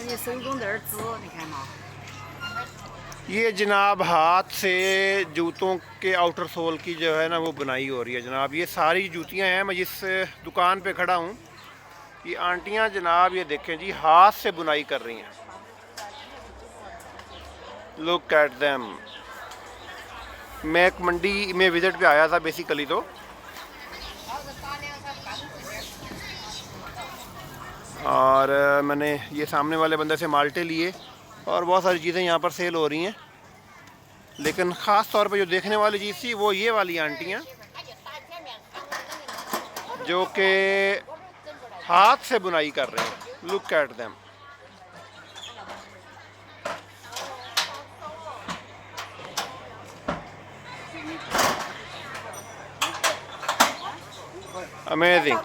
你手工在这儿织，你看嘛。 ये जनाब हाथ से जूतों के आउटर सोल की जो है ना वो बुनाई हो रही है जनाब। ये सारी जूतियां हैं। मैं जिस दुकान पे खड़ा हूँ, ये आंटियां जनाब ये देखें जी हाथ से बुनाई कर रही हैं। Look at them. मैं एक मंडी में विज़िट पे आया था बेसिकली, तो और मैंने ये सामने वाले बंदे से माल्टे लिए और बहुत सारी चीज़ें यहाँ पर सेल हो रही हैं। लेकिन ख़ास तौर पे जो देखने वाली चीज़ थी वो ये वाली आंटियाँ जो कि हाथ से बुनाई कर रहे हैं। Look at them. अमेजिंग।